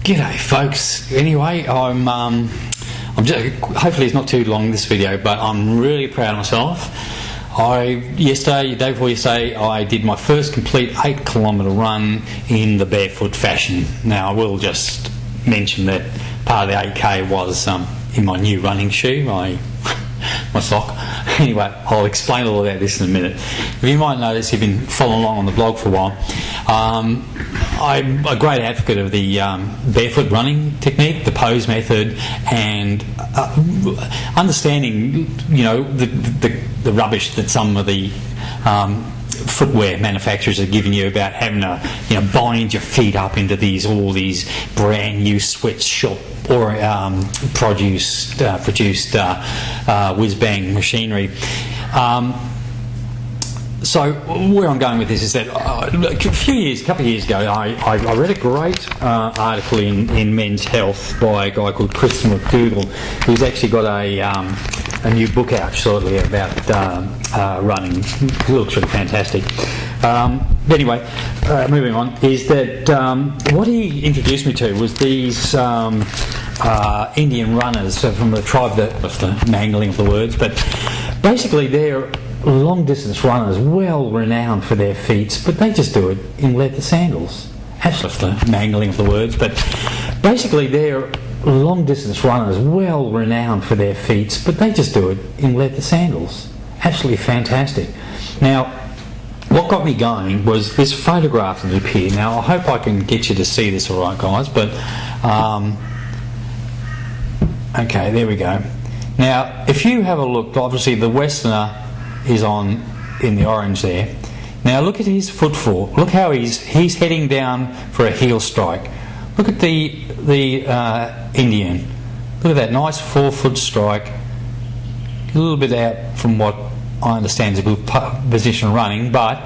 G'day folks. Anyway, I'm just, hopefully it's not too long this video, but I'm really proud of myself. Day before yesterday, I did my first complete 8-kilometre run in the barefoot fashion. Now I will just mention that part of the 8k was in my new running shoe, my sock. Anyway, I'll explain all about this in a minute. You might notice you've been following along on the blog for a while. I'm a great advocate of the barefoot running technique, the pose method, and understanding, you know, the rubbish that some of the footwear manufacturers are giving you about having to, you know, bind your feet up into all these brand new sweatshop or produced whiz bang machinery. So where I'm going with this is that a couple of years ago, I read a great article in Men's Health by a guy called Chris McDougall, who's actually got a new book out shortly about running. It looks really fantastic. Anyway, moving on, is that what he introduced me to was these Indian runners from the tribe that was the mangling of the words, but basically they're long distance runners, well renowned for their feats, but they just do it in leather sandals. Absolutely mangling of the words, but basically they're long distance runners, well renowned for their feats, but they just do it in leather sandals. Absolutely fantastic. Now, what got me going was this photograph that appeared. Now, I hope I can get you to see this all right, guys, but okay, there we go. Now, if you have a look, obviously the Westerner is in the orange there. Now look at his footfall. Look how he's heading down for a heel strike. Look at the Indian. Look at that nice 4-foot strike. A little bit out from what I understand is a good position running, but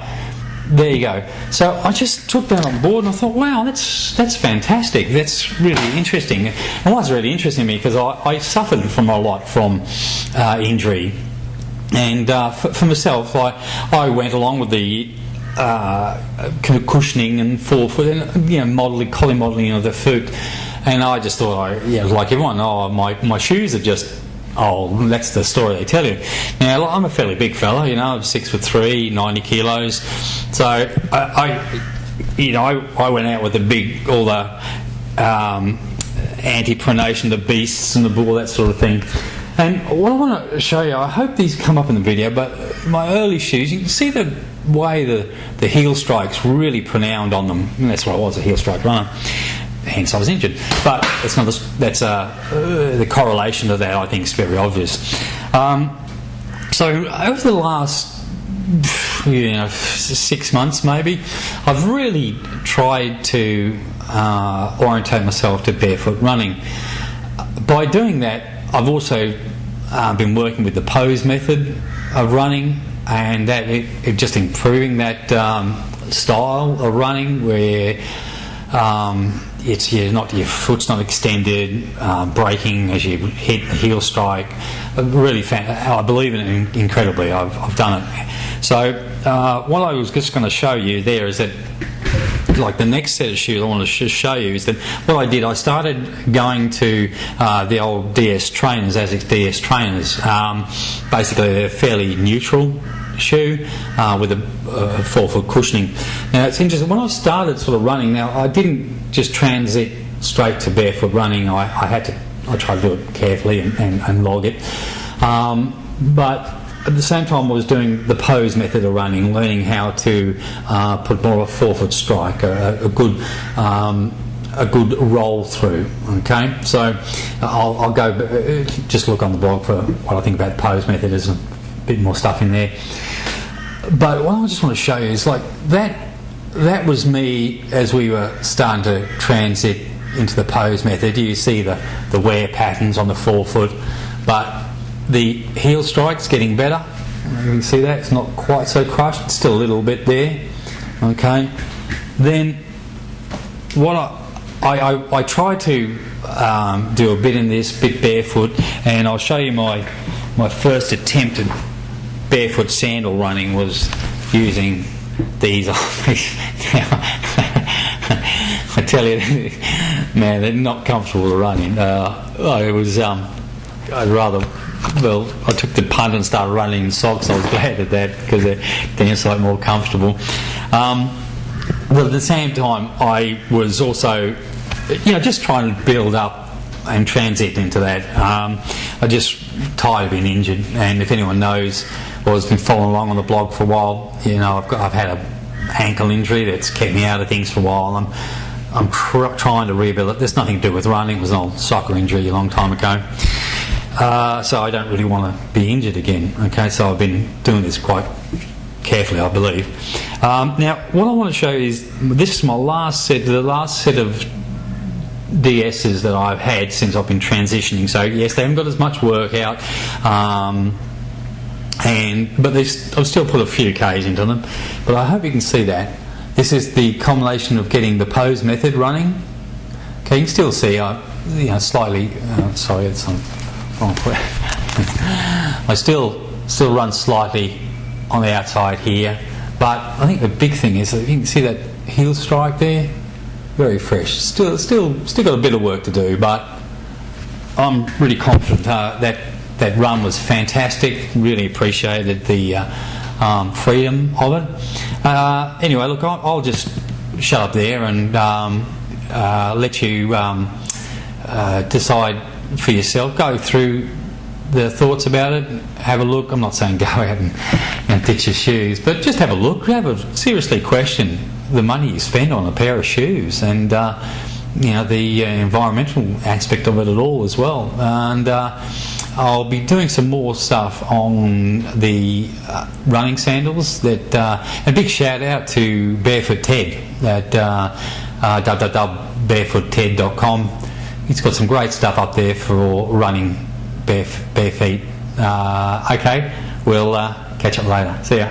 there you go. So I just took that on board and I thought, wow, that's fantastic. That's really interesting. And what's really interesting to me, because I suffered from a lot from injury. And for myself, I went along with the cushioning and forefoot, and you know, collie modelling of the foot, and I just thought, like everyone, my shoes are just, that's the story they tell you. Now I'm a fairly big fella, you know, I'm 6'3", 90 kilos, so I went out with all the anti-pronation, the beasts and the bull, that sort of thing. And what I want to show you, I hope these come up in the video, but my early shoes, you can see the way the heel strikes really pronounced on them. And that's what I was, a heel strike runner. Hence I was injured. But it's not the correlation to that, I think, is very obvious. So over the last 6 months maybe, I've really tried to orientate myself to barefoot running. By doing that, I've also been working with the pose method of running, and that it just improving that style of running where it's your foot's not extended, braking as you hit the heel strike. Really, I believe in it incredibly. I've done it. So what I was just going to show you there is that, like, the next set of shoes I want to show you is that what I did, I started going to the old DS trainers, ASICS DS trainers. Basically they're fairly neutral shoe with a 4-foot cushioning. Now it's interesting, when I started sort of running, now I didn't just transit straight to barefoot running. I tried to do it carefully and log it, but at the same time I was doing the pose method of running, learning how to put more of a 4-foot strike, a good roll through. Okay, so I'll go just look on the blog for what I think about the pose method. There's a bit more stuff in there, but what I just want to show you is like that was me as we were starting to transit into the pose method. You see the wear patterns on the 4-foot, but the heel strike's getting better. You can see that it's not quite so crushed. It's still a little bit there. Okay. Then what I try to do a bit in this, bit barefoot, and I'll show you my first attempt at barefoot sandal running was using these. I tell you, man, they're not comfortable to run in. I was, I'd rather, well, I took the punt and started running in socks. I was glad at that because they're damn sight more comfortable. Well, at the same time, I was also, just trying to build up and transit into that. I just tired of being injured, and if anyone knows or has been following along on the blog for a while, I've had a ankle injury that's kept me out of things for a while. I'm trying to rebuild it. There's nothing to do with running. It was an old soccer injury a long time ago. So I don't really want to be injured again. Okay, so I've been doing this quite carefully, I believe. Now, what I want to show you is this is my last set of DSs that I've had since I've been transitioning. So yes, they haven't got as much work out, but I've still put a few Ks into them. But I hope you can see that. This is the combination of getting the pose method running. Okay, you can still see slightly. Sorry, it's on wrong foot. I still run slightly on the outside here, but I think the big thing is that you can see that heel strike there, very fresh. Still got a bit of work to do, but I'm really confident that run was fantastic. Really appreciated the freedom of it. Anyway, look, I'll just shut up there and let you decide for yourself. Go through the thoughts about it, have a look. I'm not saying go out and ditch your shoes, but just have a look. Seriously question the money you spend on a pair of shoes, and the environmental aspect of it at all as well. And I'll be doing some more stuff on the running sandals. A big shout out to Barefoot Ted at www.barefootted.com. He's got some great stuff up there for running bare feet. Okay, we'll catch up later. See ya.